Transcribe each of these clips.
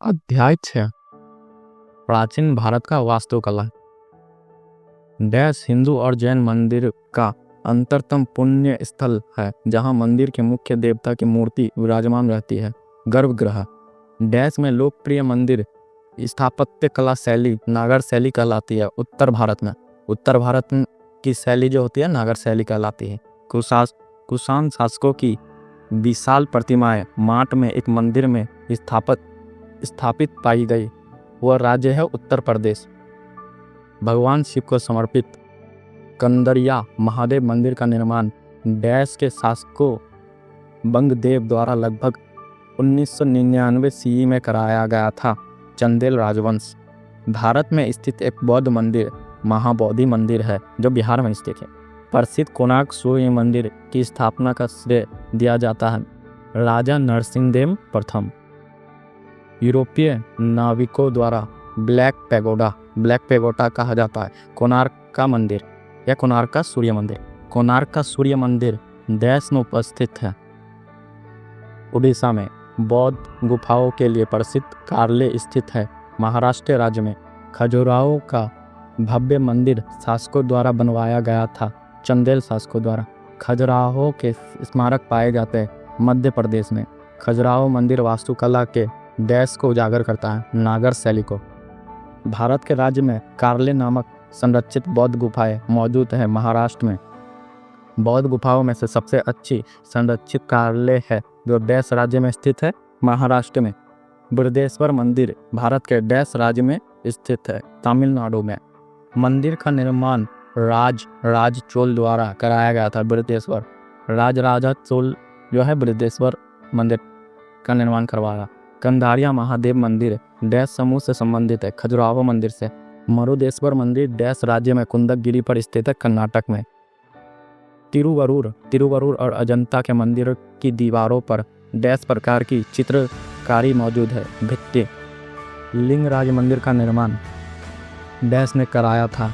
अध्याय 6 प्राचीन भारत का वास्तुकला। डैश हिंदू और जैन मंदिर का अंतरतम पुण्य स्थल है, जहां मंदिर के मुख्य देवता की मूर्ति विराजमान रहती है। गर्भगृह डैश में लोकप्रिय मंदिर स्थापत्य कला शैली नागर शैली कहलाती है। उत्तर भारत की शैली जो होती है नागर शैली कहलाती है। कुषाण शासकों की विशाल प्रतिमाएं माट में एक मंदिर में स्थापित पाई गई। वह राज्य है उत्तर प्रदेश। भगवान शिव को समर्पित कंदरिया महादेव मंदिर का निर्माण डैश के शासकों बंगदेव द्वारा लगभग 1999 सीई में कराया गया था। चंदेल राजवंश भारत में स्थित एक बौद्ध मंदिर महाबोधि मंदिर है, जो बिहार में स्थित है। प्रसिद्ध कोणार्क सूर्य मंदिर की स्थापना का श्रेय दिया जाता है राजा नरसिंहदेव प्रथम। यूरोपीय नाविकों द्वारा ब्लैक पैगोडा कहा जाता है। कोणार्क का मंदिर या कोणार्क का सूर्य मंदिर देश में उपस्थित है। उड़ीसा में बौद्ध गुफाओं के लिए प्रसिद्ध कार्ले स्थित है। महाराष्ट्र राज्य में खजुराहो का भव्य मंदिर शासकों द्वारा बनवाया गया था। चंदेल शासकों द्वारा खजुराहो के स्मारक पाए जाते हैं। मध्य प्रदेश में खजुराहो मंदिर वास्तुकला के डैश को उजागर करता है, नागर शैली को। भारत के राज्य में कार्ले नामक संरक्षित बौद्ध गुफाएं मौजूद है। महाराष्ट्र में बौद्ध गुफाओं में से सबसे अच्छी संरक्षित कार्ले है, जो डैश राज्य में स्थित है। महाराष्ट्र में बृहदेश्वर मंदिर भारत के डैश राज्य में स्थित है। तमिलनाडु में मंदिर का निर्माण राज चोल द्वारा कराया गया था। बृहदेश्वर राजा चोल जो है बृहदेश्वर मंदिर का निर्माण करवाया। कंधारिया महादेव मंदिर डैश समूह से संबंधित है, खजुराहो मंदिर से। मरुदेश्वर मंदिर डैश राज्य में कुंदकगिरी पर स्थित है, कर्नाटक में। तिरुवरूर और अजंता के मंदिर की दीवारों पर डैश प्रकार की चित्रकारी मौजूद है। भित्ति लिंगराज मंदिर का निर्माण डैश ने कराया था।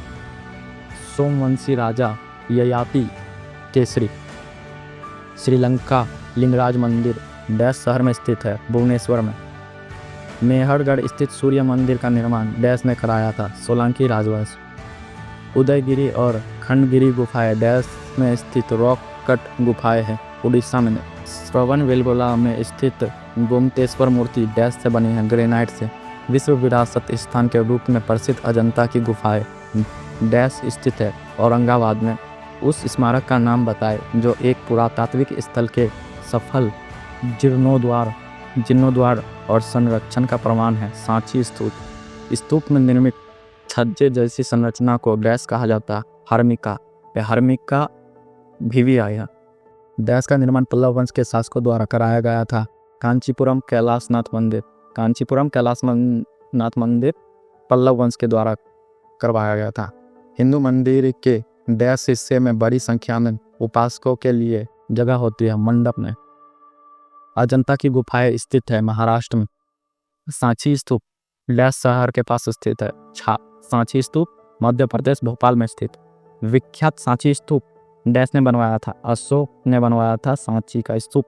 सोमवंशी राजा ययाति केसरी। श्रीलंका लिंगराज मंदिर डैश शहर में स्थित है, भुवनेश्वर में। मेहरगढ़ स्थित सूर्य मंदिर का निर्माण डैश ने कराया था। सोलंकी राजवंश उदयगिरी और खंडगिरी गुफाएं डैश में स्थित रॉक कट गुफाएं हैं। उड़ीसा में श्रवणबेलगोला में स्थित गोमतेश्वर मूर्ति डैश से बनी है, ग्रेनाइट से। विश्व विरासत स्थान के रूप में प्रसिद्ध अजंता की गुफाएं डैश स्थित है, औरंगाबाद में। उस स्मारक का नाम बताए जो एक पुरातात्विक स्थल के सफल जीर्णोद्वार और संरक्षण का प्रमाण है। सांची स्तूप में निर्मित छज्जे जैसी संरचना को डैश कहा जाता है। हर्मिका भी आया। डैश का निर्माण पल्लव वंश के शासकों द्वारा कराया गया था। कांचीपुरम कैलाशनाथ मंदिर पल्लव वंश के द्वारा करवाया गया था। हिंदू मंदिर के डैश हिस्से में बड़ी संख्या में उपासकों के लिए जगह होती है, मंडप में। अजंता की गुफाएं स्थित है महाराष्ट्र में। सांची स्तूप डैश शहर के पास स्थित है। सांची स्तूप मध्य प्रदेश भोपाल में स्थित। विख्यात सांची स्तूप डैश ने बनवाया था, अशोक ने बनवाया था सांची का स्तूप।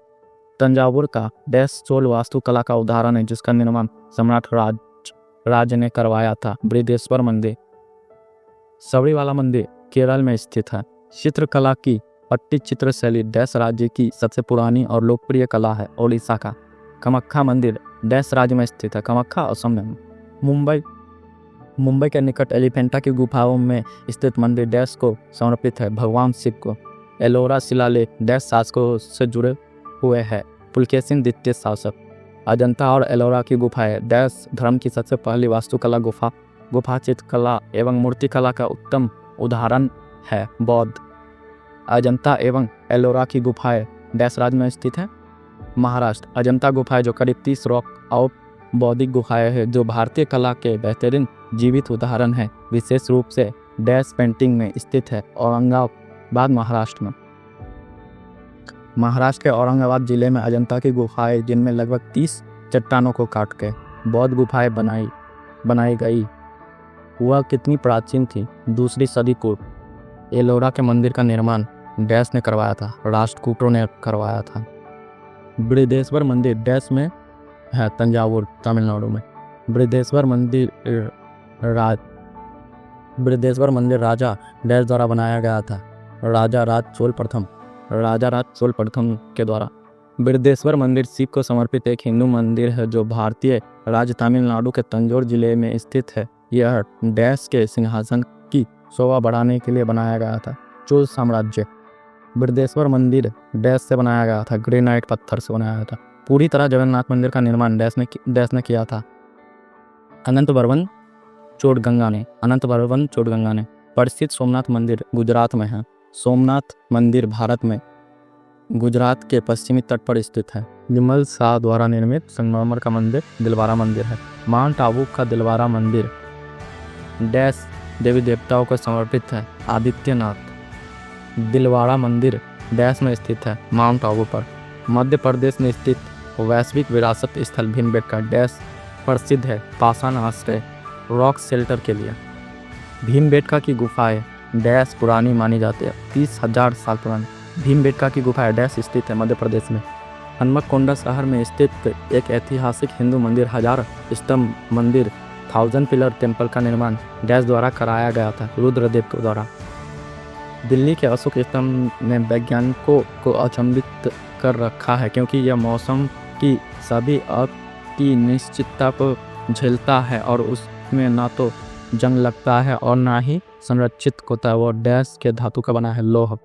तंजावुर का डैश चोल वास्तुकला का उदाहरण है, जिसका निर्माण सम्राट राज ने करवाया था। बृहदेश्वर मंदिर सबरीवाला मंदिर केरल में स्थित है। चित्रकला की पट्टी चित्र शैली डैश राज्य की सबसे पुरानी और लोकप्रिय कला है। ओडिशा का कामाख्या मंदिर डैश राज्य में स्थित है, कामाख्या असम में। मुंबई के निकट एलिफेंटा की गुफाओं में स्थित मंदिर डैश को समर्पित है, भगवान शिव को। एलोरा शिलालेख डैश शासकों से जुड़े हुए हैं, पुलकेशिन द्वितीय शासक। अजंता और एलोरा की गुफाएं डैश धर्म की सबसे पहली वास्तुकला गुफा चित्रकला एवं मूर्तिकला का उत्तम उदाहरण है। बौद्ध अजंता एवं एलोरा की गुफाएं डैश राज्य में स्थित है, महाराष्ट्र। अजंता गुफाएं जो करीब 30 रॉक आउट बौद्धिक गुफाएं हैं, जो भारतीय कला के बेहतरीन जीवित उदाहरण है, विशेष रूप से डैश पेंटिंग में स्थित है। औरंगाबाद महाराष्ट्र के औरंगाबाद जिले में अजंता की गुफाएं, जिनमें लगभग 30 चट्टानों को काट के बौद्ध गुफाएं बनाई गई, वह कितनी प्राचीन थी। 2री सदी पूर्व एलोरा के मंदिर का निर्माण डैश ने करवाया था, राष्ट्रकूटों ने करवाया था। बृहदेश्वर मंदिर डैश में है तंजावुर तमिलनाडु में। बृहदेश्वर मंदिर राजा डैश द्वारा बनाया गया था। राजा राज चोल प्रथम के द्वारा। बृहदेश्वर मंदिर शिव को समर्पित एक हिंदू मंदिर है जो भारतीय राज्य तमिलनाडु के तंजौर जिले में स्थित है। यह डैश के सिंहासन की शोभा बढ़ाने के लिए बनाया गया था। चोल साम्राज्य। बृहदेश्वर मंदिर डैश से बनाया गया था, ग्रेनाइट पत्थर से बनाया गया था। पूरी तरह जगन्नाथ मंदिर का निर्माण डैश ने किया था। अनंत वर्धन चोडगंगा ने। प्रसिद्ध सोमनाथ मंदिर गुजरात में है। सोमनाथ मंदिर भारत में गुजरात के पश्चिमी तट पर स्थित है। विमल शाह द्वारा निर्मित संगमरमर का मंदिर दिलवारा मंदिर है। माउंट आबू का दिलवारा मंदिर डैश देवी देवताओं को समर्पित है। आदित्यनाथ। दिलवारा मंदिर डैश में स्थित है, माउंट आबू पर। मध्य प्रदेश में स्थित वैश्विक विरासत स्थल भीमबेटका डैश प्रसिद्ध है पाषाण आश्रय रॉक शेल्टर के लिए। भीमबेटका की गुफाएं डैश पुरानी मानी जाती है, 30,000 साल पुरानी। भीमबेटका की गुफाएं डैश स्थित है, मध्य प्रदेश में। हनुमकोंडा शहर में स्थित एक ऐतिहासिक हिंदू मंदिर 1000 स्तंभ मंदिर 1000 पिलर टेम्पल का निर्माण डैश द्वारा कराया गया था, रुद्रदेव के द्वारा। दिल्ली के अशोक स्तंभ ने वैज्ञानिकों को अचंभित कर रखा है क्योंकि यह मौसम की सभी की निश्चितता को झेलता है और उसमें ना तो जंग लगता है और ना ही संरक्षित होता है। वो डैश के धातु का बना है, लोह।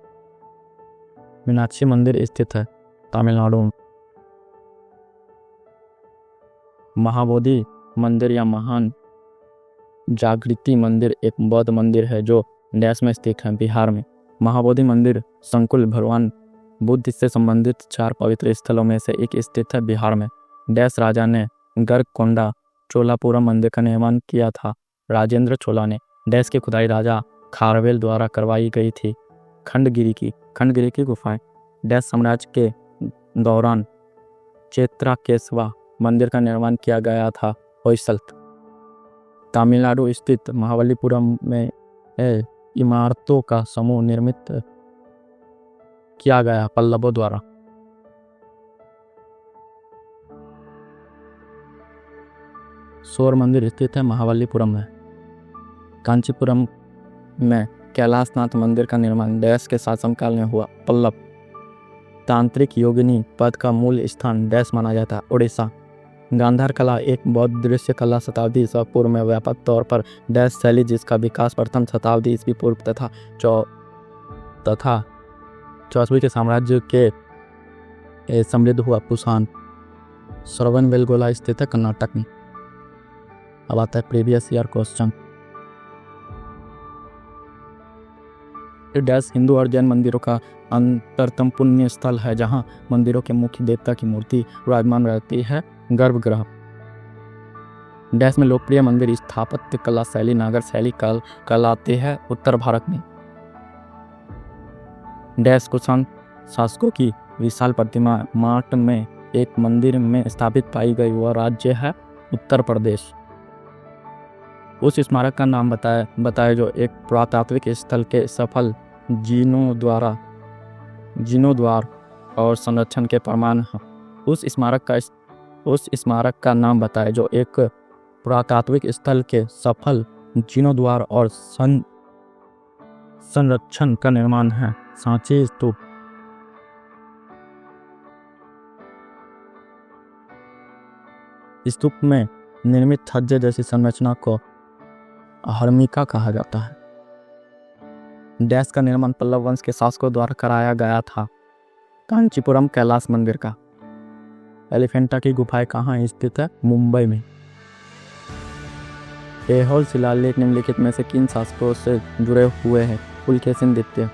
मीनाक्षी मंदिर स्थित है तमिलनाडु में। महाबोधि मंदिर या महान जागृति मंदिर एक बौद्ध मंदिर है जो डैश में स्थित है, बिहार में। महाबोधि मंदिर संकुल भगवान बुद्ध से संबंधित 4 पवित्र स्थलों में से एक स्थित है, बिहार में। डैश राजा ने गर्गकोंडा चोलापुरम मंदिर का निर्माण किया था, राजेंद्र चोला ने। डैश की खुदाई राजा खारवेल द्वारा करवाई गई थी। खंडगिरी की गुफाएं डैश साम्राज्य के दौरान चेत्राकेशवा मंदिर का निर्माण किया गया था, होयसल। तमिलनाडु स्थित महाबलीपुरम में इमारतों का समूह निर्मित किया गया पल्लवों द्वारा। सौर मंदिर स्थित है महाबलीपुरम में। कांचीपुरम में कैलाशनाथ मंदिर का निर्माण डैश के शासनकाल में हुआ, पल्लव। तांत्रिक योगिनी पद का मूल स्थान डैश माना जाता है, उड़ीसा। गांधार कला एक बौद्ध दृश्य कला शताब्दी ईसा पूर्व में व्यापक तौर पर डैश शैली जिसका विकास प्रथम शताब्दी ईस्वी पूर्व तथा 4वीं के साम्राज्य के समृद्ध हुआ, कुषाण। श्रवणबेलगोला स्थित है कर्नाटक में। अब आता है previous year question. Dash Hindu और जैन मंदिरों का अंतरतम पुण्य स्थल है जहां मंदिरों के मुख्य देवता की मूर्ति विराजमान रहती है, गर्भगृह। डैश में लोकप्रिय मंदिर स्थापत्य कला शैली नागर शैली कहलाती है, उत्तर भारत में। डैश कुषाण शासकों की विशाल प्रतिमा मार्ट में एक मंदिर में स्थापित पाई गई, वह राज्य है उत्तर प्रदेश। उस स्मारक का नाम बताए जो एक पुरातात्विक स्थल के सफल जीर्णोद्धार और संरक्षण के प्रमाण हैं। उस स्मारक का नाम बताए जो एक पुरातात्विक स्थल के सफल जीर्णोद्धार और संरक्षण का निर्माण है, सांची स्तूप। स्तूप में निर्मित छज्जे जैसी संरचना को हर्मिका कहा जाता है। डैश का निर्माण पल्लव वंश के शासकों द्वारा कराया गया था। कांचीपुरम कैलाश मंदिर का। एलिफेंटा की गुफाएं कहाँ स्थित है? मुंबई में। ऐहोल शिलालेख निम्नलिखित में से किन शासकों से जुड़े हुए हैं? पुलकेशिन द्वितीय।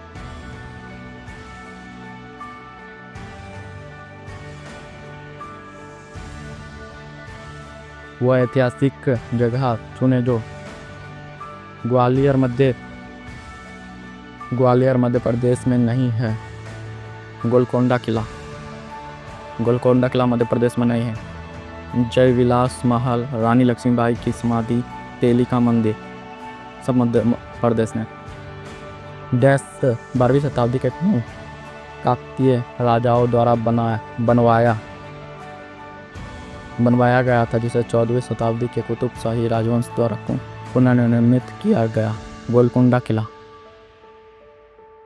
वह ऐतिहासिक जगह चुने जो ग्वालियर मध्य प्रदेश में नहीं है। गोलकोंडा किला मध्य प्रदेश में नहीं है। जय विलास महल, रानी लक्ष्मीबाई की समाधि, तेली का मंदिर, सब मध्य प्रदेश में। डैश 12वीं शताब्दी के काकतीय राजाओं द्वारा बनवाया बनवाया गया था, जिसे 14वीं शताब्दी के कुतुब शाही राजवंश द्वारा पुनर्निर्मित किया गया। गोलकुंडा किला।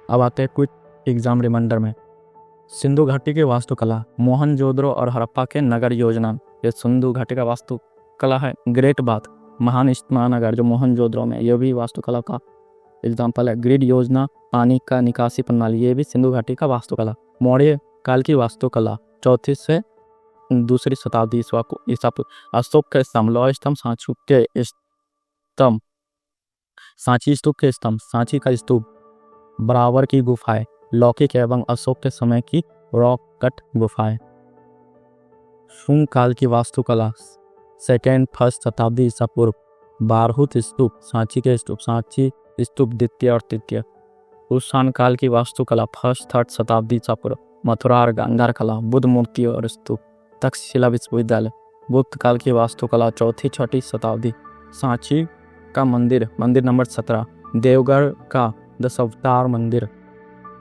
अब आते हैं कुछ एग्जाम रिमाइंडर में। सिंधु घाटी की वास्तुकला, मोहनजोदड़ो और हड़प्पा के नगर योजना। ये सिंधु घाटी का वास्तुकला है। ग्रेट बाथ, महान महानगर जो मोहनजोदड़ो में, यह भी वास्तुकला का एग्जाम्पल है। ग्रिड योजना, पानी का निकासी प्रणाली, ये भी सिंधु घाटी का वास्तुकला। मौर्य काल की वास्तुकला, 4वीं से 2री शताब्दी ईसा पूर्व। अशोक के स्तंभ, लौह स्तंभ, सांची स्तूप के स्तंभ, सांची का स्तूप, बराबर की गुफाएं, लौकिक एवं अशोक के समय की रॉक कट गुफाएं। शुंग काल की वास्तुकला, 2nd-1st शताब्दी ईसा पूर्व। बारहूत स्तूप, सांची के स्तूप, सांची स्तूप 2य और 3य। कुषाण काल की वास्तुकला, 1st-3rd शताब्दी ईसा पूर्व। मथुरा और गांधार कला, बुद्ध मूर्ति और स्तूप, तक्षशिला विश्वविद्यालय। बुद्ध काल की वास्तुकला, 4th-6th शताब्दी। सांची का मंदिर नंबर 17। देवगढ़ का दशावतार मंदिर।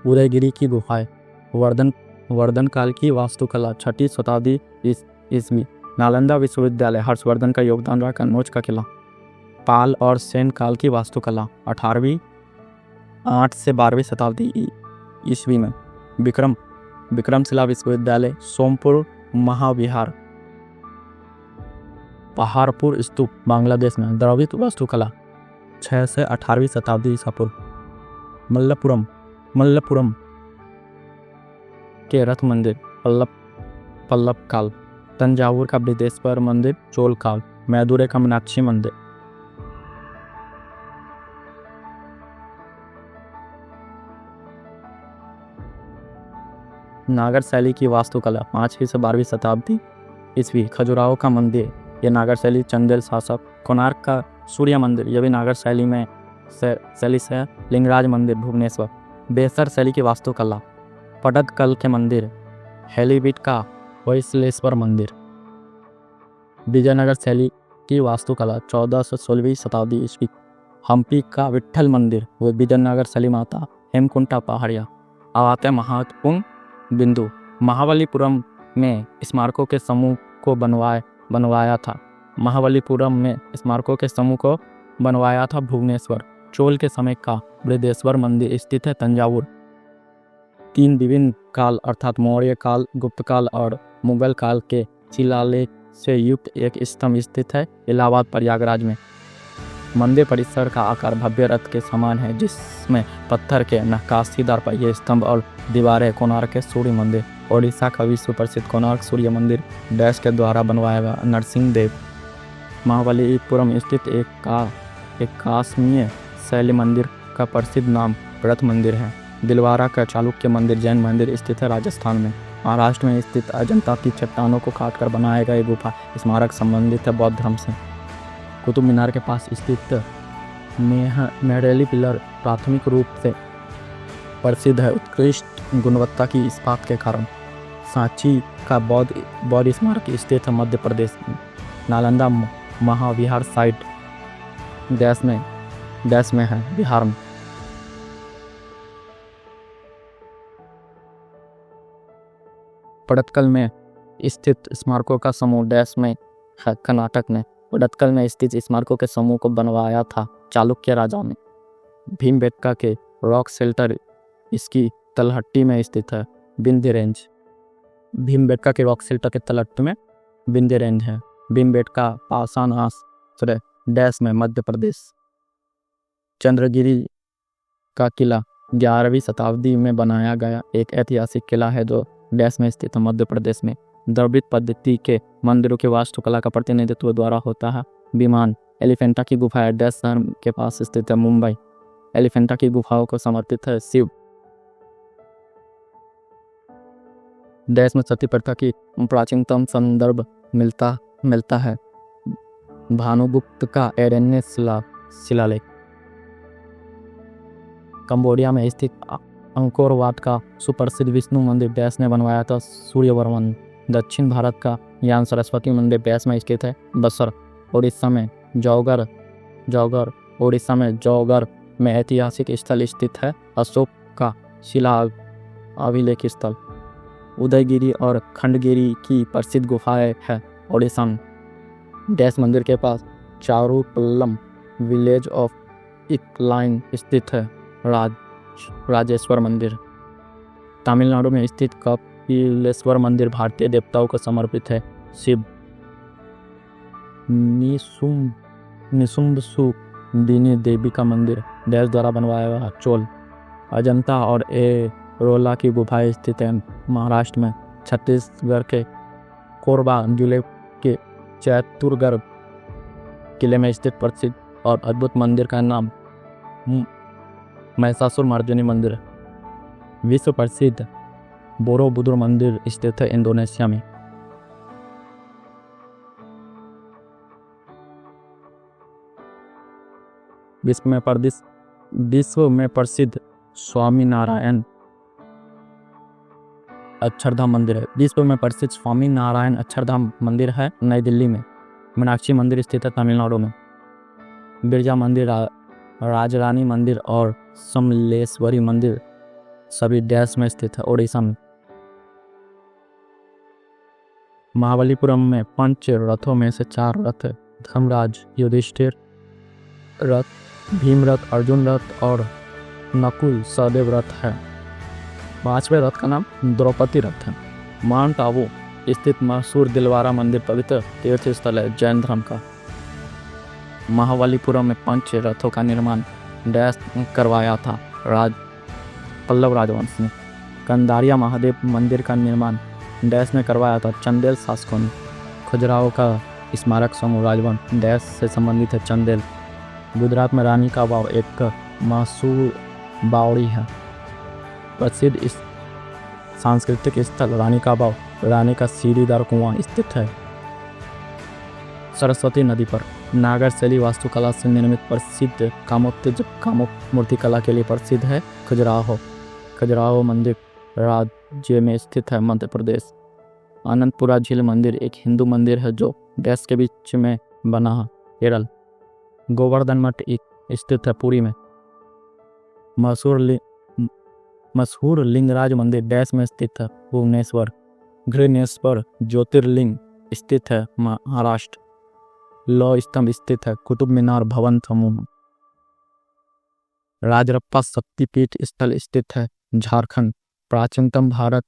उदयगिरी की गुफाएं। वर्धन काल की वास्तुकला, 6ठी शताब्दी ईस्वी। नालंदा विश्वविद्यालय, हर्षवर्धन का योगदान रहा। कन्नौज का किला। पाल और सेन काल की वास्तुकला, 8 से 12वीं शताब्दी ईस्वी में। विक्रमशिला विश्वविद्यालय, सोमपुर महाविहार। पहाड़पुर स्तूप, बांग्लादेश में। द्रविड़ वास्तुकला, 6 से 18वीं शताब्दी ईसा पूर्व। मल्लपुरम के रथ मंदिर, पल्लव काल। तंजावुर का बृहदेश्वर मंदिर, चोल काल। मैदुरै का मीनाक्षी मंदिर। नागर शैली की वास्तुकला, 5वीं से 12वीं शताब्दी ईस्वी। खजुराहो का मंदिर, यह नागर शैली, चंदेल शासक। कोणार्क का सूर्य मंदिर, यह भी नागर शैली में शैली से। लिंगराज मंदिर, भुवनेश्वर। बेसर शैली की वास्तुकला, पडक्कल के मंदिर। हेलीबीट का होयसलेश्वर मंदिर। विजयनगर शैली की वास्तुकला, 14 से 16वीं शताब्दी ईस्वी। हम्पी का विट्ठल मंदिर, वो विजयनगर शैली माता। हेमकुंटा पहाड़ियाँ। अब आते हैं महत्वपूर्ण बिंदु। महाबलीपुरम में स्मारकों के समूह को बनवाया था। महाबलीपुरम में स्मारकों के समूह को बनवाया था भुवनेश्वर। चोल के समय का बृहदेश्वर मंदिर स्थित है तंजावुर। 3 विभिन्न काल अर्थात मौर्य काल, गुप्त काल और मुगल काल के शिलालेख से युक्त एक स्तंभ स्थित है इलाहाबाद प्रयागराज में। मंदिर परिसर का आकार भव्य रथ के समान है, जिसमें पत्थर के नक्काशीदार पहिए, स्तंभ और दीवारें। कोणार्क के सूर्य मंदिर, ओडिशा का विश्व प्रसिद्ध कोणार्क सूर्य मंदिर डैश के द्वारा बनवाया गया। नरसिंह देव। महाबलीपुरम स्थित एक काश्मीर शैली मंदिर का प्रसिद्ध नाम रथ मंदिर है। दिलवारा का चालुक्य मंदिर, जैन मंदिर स्थित है राजस्थान में। महाराष्ट्र में स्थित अजंता की चट्टानों को काटकर बनाया गया गुफा स्मारक संबंधित है बौद्ध धर्म से। कुतुब मीनार के पास स्थित मेहरैली पिलर प्राथमिक रूप से प्रसिद्ध है उत्कृष्ट गुणवत्ता की इस्पात के कारण। सांची का बौद्ध स्मारक स्थित है मध्य प्रदेश में। नालंदा महाविहार साइट डैश में है, बिहार में। पडक्कल में स्थित स्मारकों का समूह डैश में है, कर्नाटक में। पडक्कल में स्थित स्मारकों के समूह को बनवाया था चालुक्य राजाओं ने। भीमबेटका के रॉक शेल्टर इसकी तलहट्टी में स्थित है, विंध्य रेंज। भीमबेटका के रॉक शेल्टर के तलहट्टी में विंध्य रेंज है। भीमबेटका पासानास डैश में, मध्य प्रदेश। चंद्रगिरी का किला 11वीं शताब्दी में बनाया गया एक ऐतिहासिक किला है जो डैश में स्थित है, मध्य प्रदेश में। द्रविड़ पद्धति के मंदिरों की वास्तुकला का प्रतिनिधित्व द्वारा होता है विमान। एलिफेंटा की गुफा डैश शहर के पास स्थित है, मुंबई। एलिफेंटा की गुफाओं को समर्पित है शिव। डैश में सती प्रथा की प्राचीनतम संदर्भ मिलता है भानुगुप्त का एरेन्य शिलालेख। कंबोडिया में स्थित अंकोर वाट का सुप्रसिद्ध विष्णु मंदिर डैश ने बनवाया था सूर्यवर्मन। दक्षिण भारत का ज्ञान सरस्वती मंदिर डैश में स्थित है, बसर। उड़ीसा में जौगर में ऐतिहासिक स्थल स्थित है, अशोक का शिला अभिलेख स्थल। उदयगिरी और खंडगिरी की प्रसिद्ध गुफाएं है ओडिशा में। डैश मंदिर के पास चारुपल्लम विलेज ऑफ इकलाइन स्थित है राजेश्वर मंदिर। तमिलनाडु में स्थित कपिलेश्वर मंदिर भारतीय देवताओं को समर्पित है। शिव निशुम्भसु दीनी देवी का मंदिर डैश द्वारा बनवाया हुआ चोल। अजंता और एरोला की गुफाएं स्थित हैं महाराष्ट्र में। छत्तीसगढ़ के कोरबा जिले के चैतुरगढ़ किले में स्थित प्रसिद्ध और अद्भुत मंदिर का नाम महिषासुर मर्दिनी मंदिर है। विश्व प्रसिद्ध बोरोबुदुर मंदिर स्थित है इंडोनेशिया में। विश्व में प्रसिद्ध स्वामीनारायण अक्षरधाम मंदिर है। विश्व में प्रसिद्ध स्वामीनारायण अक्षरधाम मंदिर है नई दिल्ली में। मीनाक्षी मंदिर स्थित है तमिलनाडु में। बिरजा मंदिर, राजरानी मंदिर और समलेश्वरी मंदिर सभी डैश में स्थित है ओडिशा में। महाबलीपुरम में 5 रथों में से 4 रथ धर्मराज युधिष्ठिर रथ, भीम रथ, अर्जुन रथ और नकुल सहदेव रथ है। 5वें रथ का नाम द्रौपदी रथ है। माउंट आबू स्थित मशहूर दिलवारा मंदिर पवित्र तीर्थ स्थल है जैन धर्म का। महाबलीपुरम में 5 रथों का निर्माण डैश करवाया था पल्लव राजवंश ने। कंदारिया महादेव मंदिर का निर्माण डैश ने करवाया था चंदेल शासकों ने। खजुराहो का स्मारक समूह राजवंश डैश से संबंधित है चंदेल। गुजरात में रानी का बाव एक मशहूर बावड़ी है। प्रसिद्ध इस सांस्कृतिक स्थल रानी का बाव, रानी का सीढ़ीदार कुआं स्थित है सरस्वती नदी पर। नागर शैली वास्तुकला से निर्मित प्रसिद्ध कामोत्तेजक मूर्ति कला के लिए प्रसिद्ध है खजुराहो मंदिर राज्य में स्थित है मध्य प्रदेश। अनंतपुरा झील मंदिर एक हिंदू मंदिर है जो डैश के बीच में बना है केरल। गोवर्धन मठ स्थित है पुरी में। मशहूर लिंगराज मंदिर डैश में स्थित है भुवनेश्वर। घृणेश्वर ज्योतिर्लिंग स्थित है महाराष्ट्र। लौ स्तंभ स्थित है कुतुब मीनार भवन समूह। राजरप्पा शक्तिपीठ स्थल स्थित है झारखंड। प्राचीनतम भारत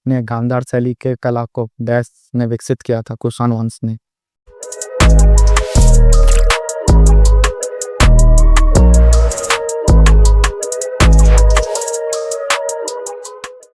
ने गांधार शैली के कला को डैश ने विकसित किया था कुषाण वंश ने।